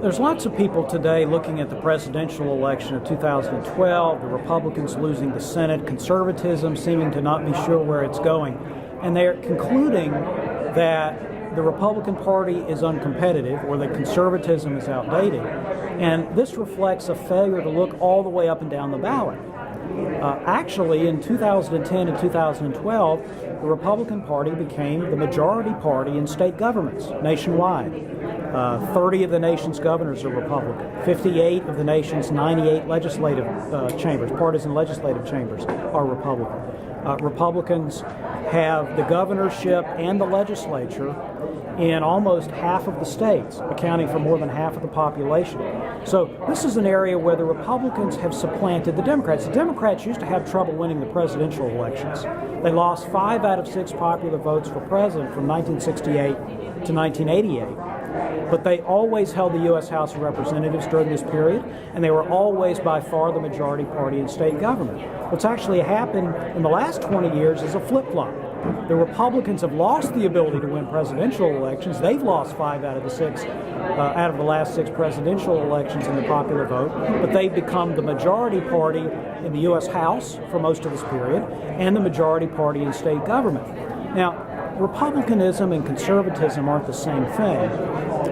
There's lots of people today looking at the presidential election of 2012, the Republicans losing the Senate, conservatism seeming to not be sure where it's going, and they're concluding that the Republican Party is uncompetitive or that conservatism is outdated. And this reflects a failure to look all the way up and down the ballot. Actually, in 2010 and 2012, the Republican Party became the majority party in state governments nationwide. 30 of the nation's governors are Republican. 58 of the nation's 98 legislative chambers, partisan legislative chambers, are Republican. Republicans have the governorship and the legislature in almost half of the states, accounting for more than half of the population. So this is an area where the Republicans have supplanted the Democrats. The Democrats used to have trouble winning the presidential elections. They lost 5 out of 6 popular votes for president from 1968 to 1988. But they always held the U.S. House of Representatives during this period, and they were always by far the majority party in state government. What's actually happened in the last 20 years is a flip-flop. The Republicans have lost the ability to win presidential elections. They've lost 5 out of the last 6 presidential elections in the popular vote, but they've become the majority party in the U.S. House for most of this period and the majority party in state government. Now, Republicanism and conservatism aren't the same thing,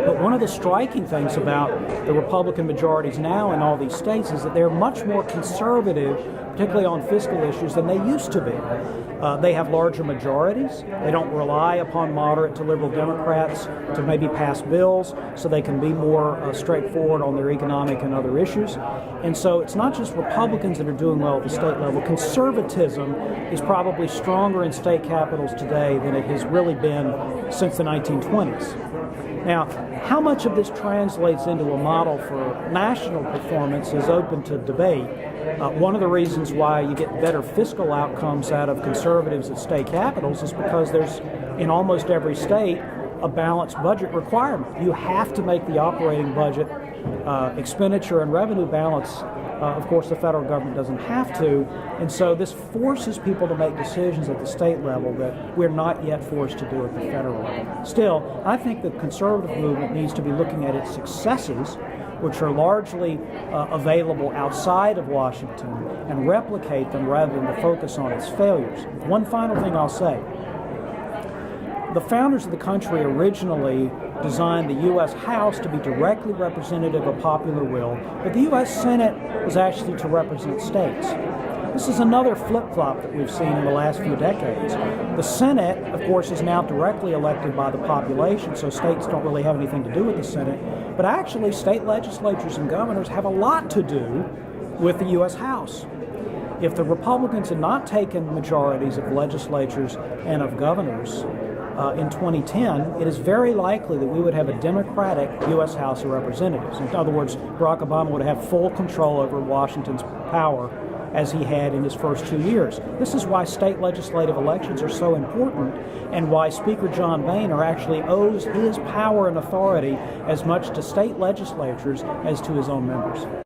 but one of the striking things about the Republican majorities now in all these states is that they're much more conservative, particularly on fiscal issues, than they used to be. They have larger majorities. They don't rely upon moderate to liberal Democrats to maybe pass bills, so they can be more straightforward on their economic and other issues. And so it's not just Republicans that are doing well at the state level. Conservatism is probably stronger in state capitals today than it has really been since the 1920s. Now, how much of this translates into a model for national performance is open to debate. One of the reasons why you get better fiscal outcomes out of conservatives at state capitals is because there's, in almost every state, a balanced budget requirement. You have to make the operating budget expenditure and revenue balance. Of course, the federal government doesn't have to, and so this forces people to make decisions at the state level that we're not yet forced to do at the federal level. Still, I think the conservative movement needs to be looking at its successes, which are largely available outside of Washington, and replicate them rather than to focus on its failures. One final thing I'll say. The founders of the country originally designed the U.S. House to be directly representative of popular will, but the U.S. Senate was actually to represent states. This is another flip-flop that we've seen in the last few decades. The Senate, of course, is now directly elected by the population, so states don't really have anything to do with the Senate, but actually state legislatures and governors have a lot to do with the U.S. House. If the Republicans had not taken majorities of legislatures and of governors in 2010, it is very likely that we would have a Democratic U.S. House of Representatives. In other words, Barack Obama would have full control over Washington's power as he had in his first 2 years. This is why state legislative elections are so important and why Speaker John Boehner actually owes his power and authority as much to state legislatures as to his own members.